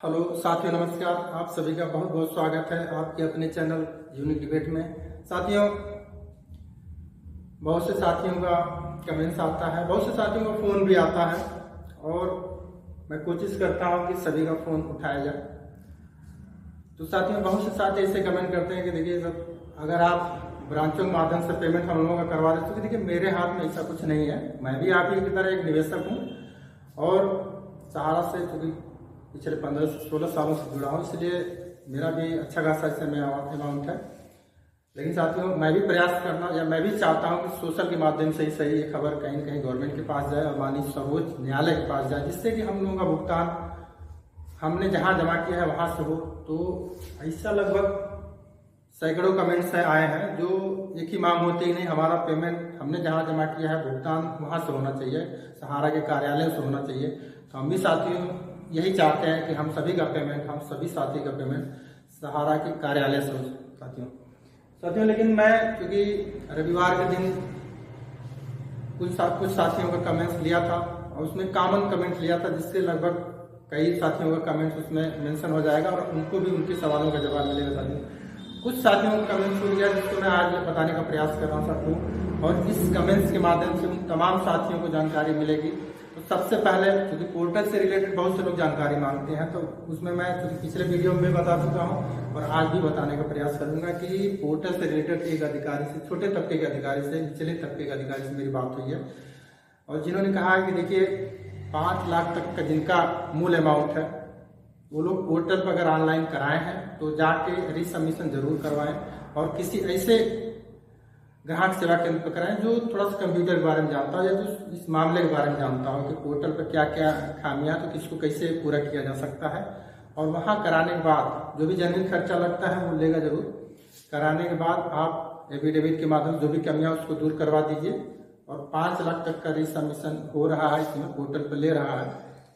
Hello साथियों, नमस्कार। आप सभी का बहुत बहुत स्वागत है आपके अपने चैनल यूनिक डिबेट में। साथियों, बहुत से साथियों का कमेंट्स आता है, बहुत से साथियों का फ़ोन भी आता है और मैं कोशिश करता हूं कि सभी का फ़ोन उठाया जाए। तो साथियों, बहुत से साथी ऐसे कमेंट करते हैं कि देखिए सर, अगर आप ब्रांचों के माध्यम से पेमेंट हम लोगों का करवा देते तो देखिए मेरे हाथ में ऐसा कुछ नहीं है। मैं भी आप ही की तरह एक निवेशक हूँ और सहारा से चूँकि पिछले 15 से 16 सालों से जुड़ा हूँ, इसलिए मेरा भी अच्छा खासा इसमें अमाउंट है। लेकिन साथियों, मैं भी प्रयास करना या मैं भी चाहता हूँ कि सोशल के माध्यम से ही सही ये खबर कहीं न कहीं गवर्नमेंट के पास जाए और माननीय सर्वोच्च न्यायालय के पास जाए, जिससे कि हम लोगों का भुगतान हमने जहाँ जमा किया है वहाँ से हो। तो ऐसा लगभग सैकड़ों कमेंट्स आए हैं जो एक ही मांग होती ही नहीं, हमारा पेमेंट हमने जहाँ जमा किया है भुगतान वहाँ से होना चाहिए, सहारा के कार्यालय से होना चाहिए। तो हम भी साथियों यही चाहते हैं कि हम सभी का पेमेंट, हम सभी साथी का पेमेंट सहारा के कार्यालय से हो। साथियों लेकिन मैं क्योंकि रविवार के दिन कुछ साथियों का कमेंट्स लिया था और उसमें कॉमन कमेंट लिया था, जिससे लगभग कई साथियों का कमेंट्स उसमें मेंशन हो जाएगा और उनको भी उनके सवालों का जवाब मिलेगा। साथियों, कुछ साथियों का कमेंट्स हो गया जिसको मैं आज बताने का प्रयास कर रहा हूँ साथियों, और इस कमेंट्स के माध्यम से उन तमाम साथियों को जानकारी मिलेगी। तो सबसे पहले क्योंकि पोर्टल से रिलेटेड बहुत से लोग जानकारी मांगते हैं, तो उसमें मैं पिछले वीडियो में बता चुका हूं और आज भी बताने का प्रयास करूंगा कि पोर्टल से रिलेटेड एक अधिकारी से, छोटे तबके के अधिकारी से, निचले तबके के अधिकारी से मेरी बात हुई है और जिन्होंने कहा कि देखिए 5 लाख तक का जिनका मूल अमाउंट है वो लोग पोर्टल पर अगर ऑनलाइन कराए हैं तो जाके रिसबमिशन जरूर करवाएं और किसी ऐसे ग्राहक सेवा केंद्र पर कराएं जो थोड़ा सा कंप्यूटर के बारे में जानता हो या तो इस मामले के बारे में जानता हो कि पोर्टल पर क्या क्या खामियां तो किसको कैसे पूरा किया जा सकता है। और वहां कराने के बाद जो भी जेन्युइन खर्चा लगता है वो लेगा जरूर। कराने के बाद आप एफिडेविट के माध्यम से जो भी कमियां उसको दूर करवा दीजिए और 5 लाख तक का रिसबमिशन हो रहा है, इसमें पोर्टल पर ले रहा है।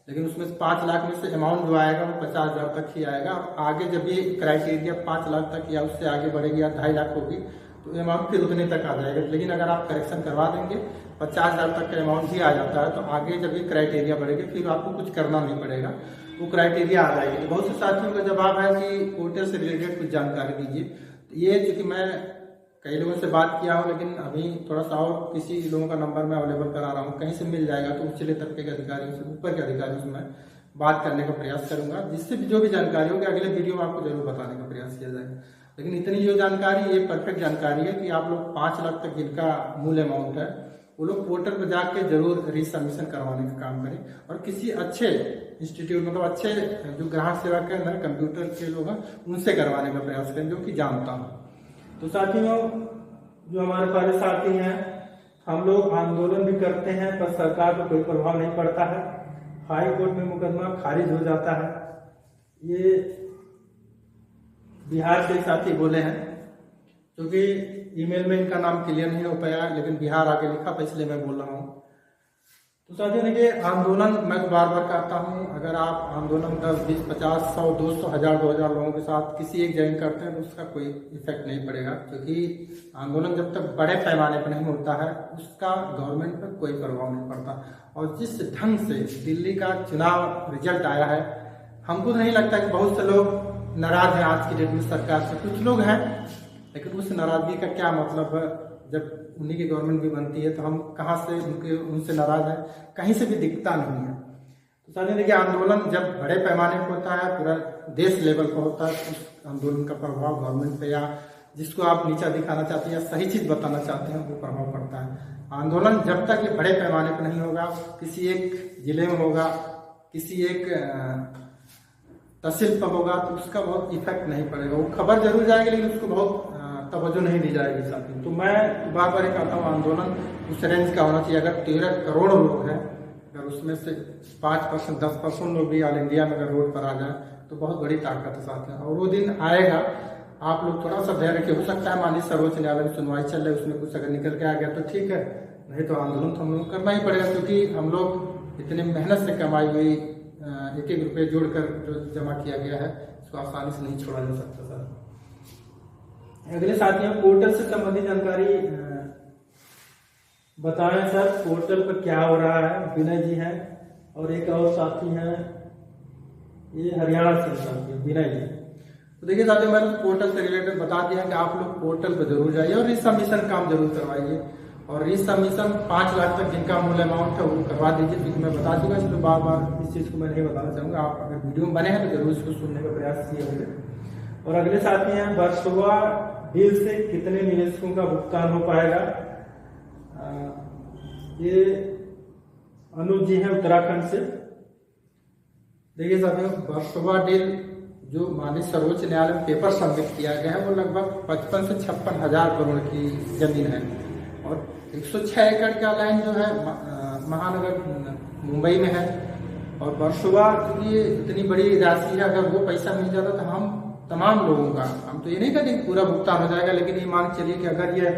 लेकिन उसमें 5 लाख में से अमाउंट जो आएगा वो 50,000 तक ही आएगा। आगे जब ये क्राइटेरिया 5 लाख तक या उससे आगे बढ़ेगी या 2.5 लाख होगी तो अमाउंट फिर उतने तक आ जाएगा। लेकिन अगर आप करेक्शन करवा देंगे 50,000 तक का अमाउंट ही आ जाता है तो आगे जब ये क्राइटेरिया बढ़ेगी फिर आपको कुछ करना नहीं पड़ेगा, वो क्राइटेरिया आ जाएगी। तो बहुत से साथियों का जवाब है कि पोर्टल से रिलेटेड कुछ जानकारी दीजिए। तो ये चूंकि मैं कई लोगों से बात किया हूँ लेकिन अभी थोड़ा सा और किसी लोगों का नंबर मैं अवेलेबल करा रहा हूँ, कहीं से मिल जाएगा तो उचले तबके के अधिकारियों से, ऊपर के अधिकारियों से मैं बात करने का प्रयास करूंगा, जिससे जो भी जानकारी होगी अगले वीडियो में आपको जरूर बताने का प्रयास किया जाएगा। लेकिन इतनी जो जानकारी, ये परफेक्ट जानकारी है कि आप लोग 5 लाख तक जिनका मूल अमाउंट है वो लोग पोर्टल पर जाके जरूर रिसबमिशन करवाने का काम करें और किसी अच्छे इंस्टीट्यूट, मतलब अच्छे जो ग्राहक सेवा के अंदर कंप्यूटर के लोग हैं उनसे करवाने का प्रयास करें जो कि जानता हूँ। तो साथियों, जो हमारे पहले साथी हैं, हम लोग आंदोलन भी करते हैं पर सरकार पर कोई प्रभाव नहीं पड़ता है, हाई कोर्ट में मुकदमा खारिज हो जाता है। ये बिहार से साथी बोले हैं, क्योंकि ईमेल में इनका नाम क्लियर नहीं हो पाया लेकिन बिहार आगे लिखा था इसलिए मैं बोल रहा हूँ। तो साथियों देखिए, आंदोलन मैं बार बार कहता हूँ, अगर आप आंदोलन 10, 20, 50, 100, 200, 1000, 2000 लोगों के साथ किसी एक जगह करते हैं तो उसका कोई इफेक्ट नहीं पड़ेगा, क्योंकि आंदोलन जब तक बड़े पैमाने पर नहीं होता है उसका गवर्नमेंट पर कोई प्रभाव नहीं पड़ता। और जिस ढंग से दिल्ली का चुनाव रिजल्ट आया है, हमको नहीं लगता कि बहुत से लोग नाराज हैं आज की डेट में सरकार से। कुछ लोग हैं लेकिन उस नाराजगी का क्या मतलब है, जब उन्हीं की गवर्नमेंट भी बनती है तो हम कहाँ से उनसे नाराज हैं, कहीं से भी दिखता नहीं है। तो साथियों देखिए, आंदोलन जब बड़े पैमाने पर होता है, पूरा देश लेवल पर होता है, तो उस आंदोलन का प्रभाव गवर्नमेंट पे या जिसको आप नीचा दिखाना चाहते हैं या सही चीज बताना चाहते हैं वो प्रभाव पड़ता है। आंदोलन जब तक ये बड़े पैमाने पर नहीं होगा, किसी एक जिले में होगा, किसी एक तहसील पर होगा तो उसका बहुत इफेक्ट नहीं पड़ेगा। वो खबर जरूर जाएगी लेकिन उसको बहुत तवज्जो नहीं दी जाएगी साथियों। तो मैं बार बार कहता हूँ, आंदोलन उस रेंज का होना चाहिए। अगर 13 करोड़ लोग हैं, अगर उसमें से 5%, 10% लोग भी ऑल इंडिया में अगर रोड पर आ जाए तो बहुत बड़ी ताकत है साथियों। और वो दिन आएगा, आप लोग थोड़ा सा धैर्य रखिए। हो सकता है माननीय सर्वोच्च न्यायालय में सुनवाई चल रही है, उसमें कुछ अगर निकल के आ गया तो ठीक है, नहीं तो आंदोलन तो हम लोग करना ही पड़ेगा, क्योंकि हम लोग इतनी मेहनत से कमाई हुई एक एक रुपये जोड़कर जो जमा किया गया है इसको आसानी से नहीं छोड़ा जा सकता सर। अगले साथियों, पोर्टल से संबंधित जानकारी बताएं सर, पोर्टल पर क्या हो रहा है। विनय जी हैं और एक और साथी हैं ये हरियाणा से विनय जी। तो देखिए साथियों, मैंने पोर्टल से रिलेटेड बता दिया कि आप लोग पोर्टल पर जरूर जाइए और रीसबमिशन काम जरूर करवाइए। और रीसबमिशन 5 लाख तक जिनका मूल अमाउंट है वो करवा दीजिए, क्योंकि मैं बता चुका, इसलिए बार बार इस चीज़ को मैं नहीं बताना चाहूँगा। आप अगर वीडियो में बने हैं तो जरूर इसको सुनने का प्रयास किए होंगे। और अगले साथी हैं, वर्सोवा डील से कितने निवेशकों का भुगतान हो पाएगा। ये अनुज जी हैं उत्तराखंड से। देखिए साथियों, वर्सोवा डील जो माननीय सर्वोच्च न्यायालय में पेपर सबमिट किया गया है वो लगभग 55 से 56 हजार करोड़ की जमीन है। और 106 एकड़ का लैंड जो है महानगर मुंबई में है। और वर्सोवा क्योंकि ये इतनी बड़ी राशि है, अगर वो पैसा मिल जाता तो हम तमाम लोगों का, हम तो ये नहीं कहते पूरा भुगतान हो जाएगा, लेकिन ये मान चलिए कि अगर ये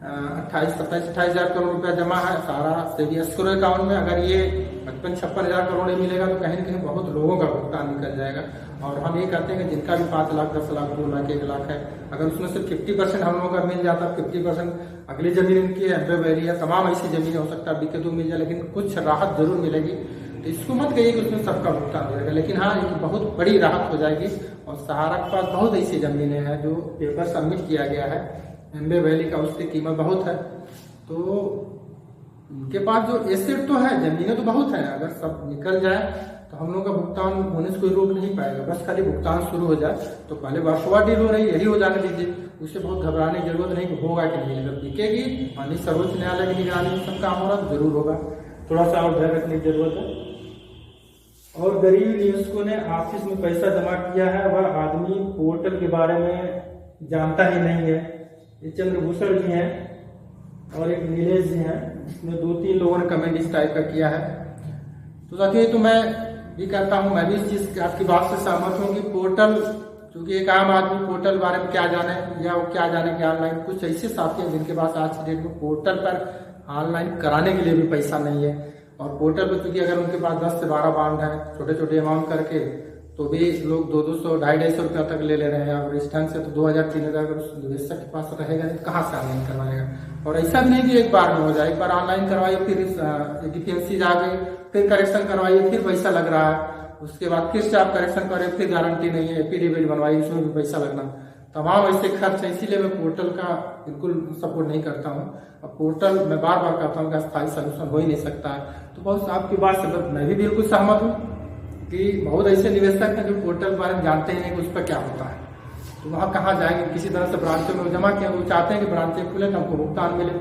28 हजार करोड़ रुपया जमा है सारा सेवी एस्क्रो अकाउंट में, अगर ये 55-56 हजार करोड़ मिलेगा तो कहीं न कहीं बहुत लोगों का भुगतान निकल जाएगा। और हम ये कहते हैं कि जिनका भी 5 लाख 10 लाख 2 लाख 1 लाख है, अगर उसमें से 50% हम लोगों का मिल जाता, 50% अगली जमीन इनकी एम्बे वैली है, तमाम ऐसी जमीन हो सकता है बिके तो मिल जाए, लेकिन कुछ राहत जरूर मिलेगी। तो इसको मत कहिए कि उसमें सबका भुगतान हो जाएगा, लेकिन हाँ एक बहुत बड़ी राहत हो जाएगी। और सहारा के पास बहुत ऐसी जमीनें हैं जो पेपर सबमिट किया गया है एम्बे वैली का, उसकी कीमत बहुत है। तो उनके पास जो एसेट तो है, जमीनें तो बहुत है, अगर सब निकल जाए तो हम लोग का भुगतान होने से कोई रोक नहीं पाएगा। बस खाली भुगतान शुरू हो जाए तो पहले वर्सोवा डील हो रही यही हो जाने दीजिए, उससे बहुत घबराने की जरूरत नहीं। होगा कि नहीं, अगर बिकेगी माननीय सर्वोच्च न्यायालय की निगरानी में सब काम हो रहा तो जरूर होगा। थोड़ा सा और ध्यान रखने की जरूरत है। और गरीब निवेशकों ने ऑफिस में पैसा जमा किया है, वह आदमी पोर्टल के बारे में जानता ही नहीं है। ये चंद्रभूषण जी हैं और एक नीलेश जी हैं, इसमें 2-3 लोगों ने कमेंट इस टाइप का किया है। तो साथियों तो मैं भी कहता हूँ, मैं भी इस चीज आपकी बात से सहमत हूँ कि पोर्टल, क्योंकि एक आम आदमी पोर्टल बारे में क्या जाने या वो क्या जाने कि ऑनलाइन, कुछ ऐसे साथी हैं जिनके पास आज की डेट में पोर्टल पर ऑनलाइन कराने के लिए भी पैसा नहीं है। और पोर्टल पर चूंकि अगर उनके पास 10 से 12 बॉन्ड है छोटे छोटे अमाउंट करके, तो भी लोग 200, 250 रुपया तक ले ले रहे हैं। और इस ढंग से तो 2000-3000 अगर उस निवेशक के पास रहेगा तो कहाँ से ऑनलाइन करवाएगा। और ऐसा भी नहीं कि एक बार में हो जाए, एक बार ऑनलाइन करवाइए, फिर डिफेंसीज आ गई, फिर करेक्शन करवाइए, फिर पैसा लग रहा है, उसके बाद फिर से आप करेक्शन करें, फिर गारंटी नहीं है, एफिडेविट बनवाइए, उसमें भी पैसा लगना, तमाम ऐसे खर्च है। इसीलिए मैं पोर्टल का बिल्कुल सपोर्ट नहीं करता हूँ। अब पोर्टल मैं बार बार कहता हूँ कि स्थायी सोल्यूशन हो ही नहीं सकता है। तो बहुत आपकी बात से मैं भी बिल्कुल सहमत हूँ कि बहुत ऐसे निवेशक हैं जो पोर्टल के बारे में जानते ही नहीं कि उस पर क्या होता है। तो वहाँ कहाँ जाएंगे, किसी तरह से ब्रांचों में जमा किया, वो चाहते हैं कि ब्रांचें खुले तो हमको भुगतान मिले।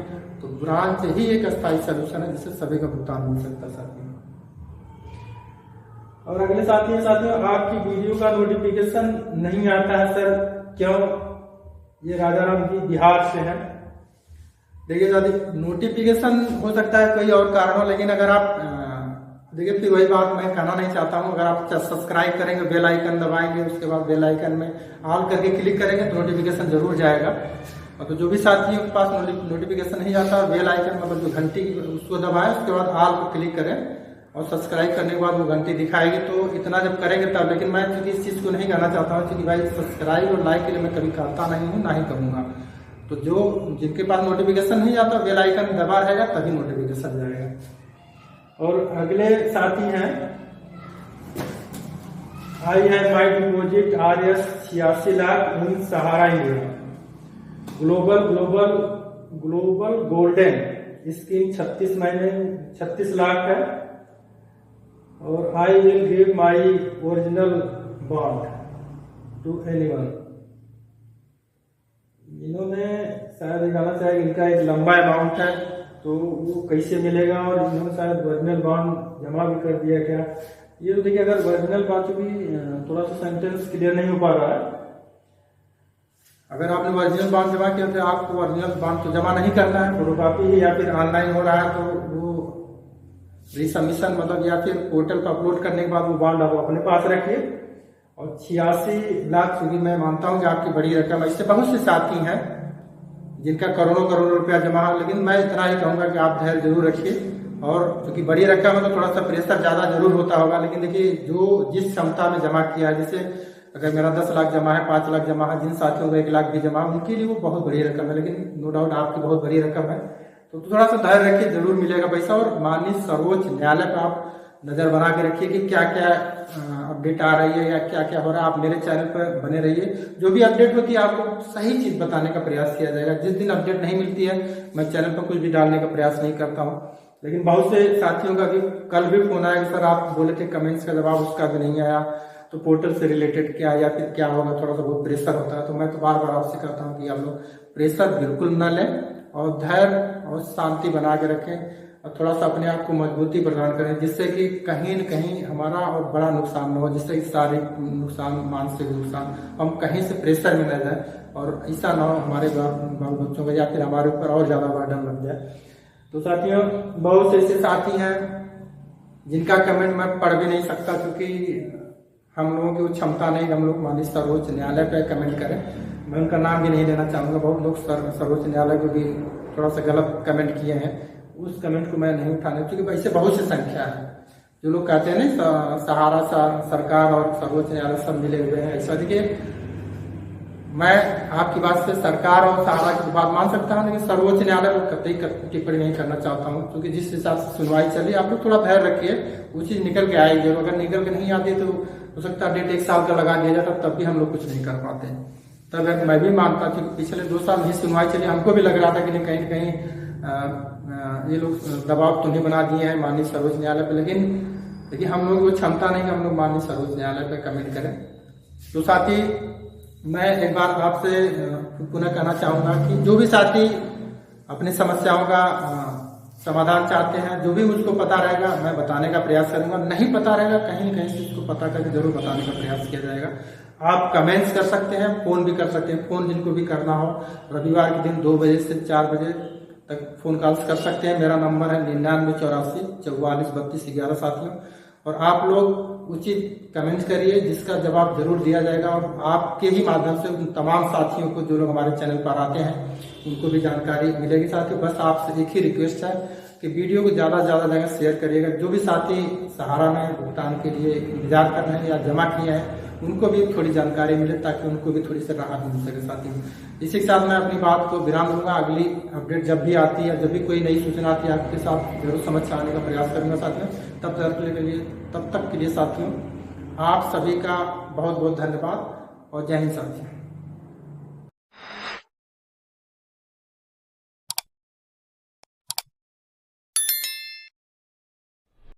तो ब्रांच ही एक स्थायी सोल्यूशन है जिससे सभी का भुगतान मिल सकता है साथियों। और अगले साथियों आपकी वीडियो का नोटिफिकेशन नहीं आता है सर, क्यों? ये राजाराम जी बिहार से हैं। देखिए साथी, नोटिफिकेशन हो सकता है कोई और कारण हो, लेकिन अगर आप देखिए फिर वही बात मैं कहना नहीं चाहता हूँ। अगर आप सब्सक्राइब करेंगे, बेल आइकन दबाएंगे, उसके बाद बेल आइकन में ऑल करके क्लिक करेंगे तो नोटिफिकेशन जरूर जाएगा। और तो जो भी साथियों के पास नोटिफिकेशन नहीं आता, बेल आइकन मतलब जो घंटी उसको दबाएं, उसके बाद ऑल को क्लिक करें और सब्सक्राइब करने के बाद वो घंटी दिखाएगी। तो इतना जब करेंगे तब, लेकिन मैं क्योंकि इस चीज़ को नहीं कहना चाहता हूँ, क्योंकि भाई सब्सक्राइब और लाइक के लिए मैं कभी करता नहीं हूँ, ना ही करूँगा। तो जो जिनके पास नोटिफिकेशन नहीं आता, बेल आइकन दबा रहेगा तभी नोटिफिकेशन जाएगा। और अगले साथी हैं, आई है my deposit RS 86 lakh in Sahara India global golden scheme 36 lakh है। और I will give my original bond to anyone. इन्होंने शायद दिखाना चाहिए, इनका एक लंबा अमाउंट है तो वो कैसे मिलेगा, और इन्होंने शायद ओरिजिनल बॉन्ड जमा भी कर दिया क्या। ये तो देखिए, अगर ओरिजिनल बॉन्ड भी थोड़ा सा सेंटेंस क्लियर नहीं हो पा रहा है। अगर आपने ओरिजिनल बॉन्ड जमा किया तो आपको ओरिजिनल बॉन्ड तो जमा नहीं करना है, फोटोकॉपी ही, या फिर ऑनलाइन हो रहा है तो वो रीसबमिशन मतलब या फिर पोर्टल पर अपलोड करने के बाद वो बॉन्ड आप अपने पास रखिए। और 86 लाख क्योंकि मैं मानता हूँ कि आपकी बड़ी रकम, इससे बहुत से साथी हैं जिनका करोड़ों रुपया जमा है, लेकिन मैं इतना ही कहूँगा कि आप धैर्य जरूर रखिए। और क्योंकि बड़ी रकम है तो थोड़ा सा प्रेशर ज्यादा जरूर होता होगा, लेकिन देखिए जो जिस क्षमता में जमा किया है, जैसे अगर मेरा 10 लाख जमा है, 5 लाख जमा है, जिन साथियों को 1 लाख भी जमा है, उनके लिए वो बहुत बड़ी रकम है। लेकिन नो डाउट आपकी बहुत बड़ी रकम है, तो थोड़ा सा धैर्य रखिए, जरूर मिलेगा पैसा। और माननीय सर्वोच्च न्यायालय पर आप नज़र बना के रखिए कि क्या क्या अपडेट आ रही है या क्या क्या हो रहा है। आप मेरे चैनल पर बने रहिए, जो भी अपडेट होती है आपको सही चीज़ बताने का प्रयास किया जाएगा। जिस दिन अपडेट नहीं मिलती है मैं चैनल पर कुछ भी डालने का प्रयास नहीं करता हूँ। लेकिन बहुत से साथियों का भी कल भी फोन आया कि सर आप बोले थे कमेंट्स का जवाब उसका भी नहीं आया, तो पोर्टल से रिलेटेड क्या या फिर क्या होगा, थोड़ा सा बहुत प्रेशर होता है। तो मैं तो बार बार आपसे कहता हूँ कि आप लोग प्रेशर बिल्कुल न लें और धैर्य और शांति बना के रखें और थोड़ा सा अपने आप को मजबूती प्रदान करें, जिससे कि कहीं न कहीं हमारा और बड़ा नुकसान न हो, जिससे कि शारीरिक नुकसान, मानसिक नुकसान, हम कहीं से प्रेशर में न जाए और ऐसा ना हो हमारे बाल बच्चों का या फिर हमारे ऊपर और ज़्यादा बर्डन लग जाए। तो साथियों, बहुत से ऐसे साथी हैं जिनका कमेंट मैं पढ़ भी नहीं सकता, क्योंकि हम लोगों की वो क्षमता नहीं, हम लोग माननीय सर्वोच्च न्यायालय पे कमेंट करें। मैं उनका नाम भी नहीं लेना चाहूँगा। बहुत लोग सर्वोच्च न्यायालय को भी थोड़ा सा गलत कमेंट किए हैं, उस कमेंट को मैं नहीं उठाने, क्योंकि ऐसे बहुत सी संख्या है जो लोग कहते हैं ना सहारा सरकार और सर्वोच्च न्यायालय सब मिले हुए हैं। ऐसा देखिए, मैं आपकी बात से सरकार और सहारा की बात मान सकता हूँ, लेकिन सर्वोच्च न्यायालय को कतई टिप्पणी नहीं करना चाहता हूँ, क्योंकि जिस हिसाब से सुनवाई चली, आप लोग थोड़ा धैर्य रखिए, वो चीज़ निकल के आएगी। और अगर निकल के नहीं आती तो हो सकता है 1.5 साल का लगा दिया जाता, तब भी हम लोग कुछ नहीं कर पाते। तब मैं भी मानता कि पिछले 2 साल नहीं सुनवाई चली, हमको भी लग रहा था कि कहीं न कहीं ये लोग दबाव तो नहीं बना दिए हैं माननीय सर्वोच्च न्यायालय पर, लेकिन हम लोग वो क्षमता नहीं कि हम लोग माननीय सर्वोच्च न्यायालय पर कमेंट करें। तो साथी, मैं एक बार आपसे पुनः कहना चाहूँगा कि जो भी साथी अपनी समस्याओं का समाधान चाहते हैं, जो भी मुझको पता रहेगा मैं बताने का प्रयास करूंगा, नहीं पता रहेगा कहीं न कहीं से उसको पता करके जरूर बताने का प्रयास किया जाएगा। आप कमेंट्स कर सकते हैं, फोन भी कर सकते हैं, फोन जिनको भी करना हो रविवार के दिन 2 बजे से 4 बजे तक फोन कॉल्स कर सकते हैं। मेरा नंबर है 9984 44 32 11 साथियों। और आप लोग उचित कमेंट करिए, जिसका जवाब जरूर दिया जाएगा। और आपके ही माध्यम से उन तमाम साथियों को जो लोग हमारे चैनल पर आते हैं उनको भी जानकारी मिलेगी। साथियों, बस आपसे एक ही रिक्वेस्ट है कि वीडियो को ज़्यादा से ज़्यादा जगह शेयर करिएगा। जो भी साथी सहारा में भुगतान के लिए इंतजार कर रहे हैं या जमा किए हैं, उनको भी थोड़ी जानकारी मिले, ताकि उनको भी थोड़ी सी राहत मिल सके। साथियों, इसी के साथ मैं अपनी बात को विराम दूंगा। अगली अपडेट जब भी आती है, जब भी कोई नई सूचना आती है, आपके साथ जरूर समझ आने का प्रयास करूंगा साथियों। तब तक के लिए साथियों, आप सभी का बहुत बहुत धन्यवाद और जय हिंद साथियों।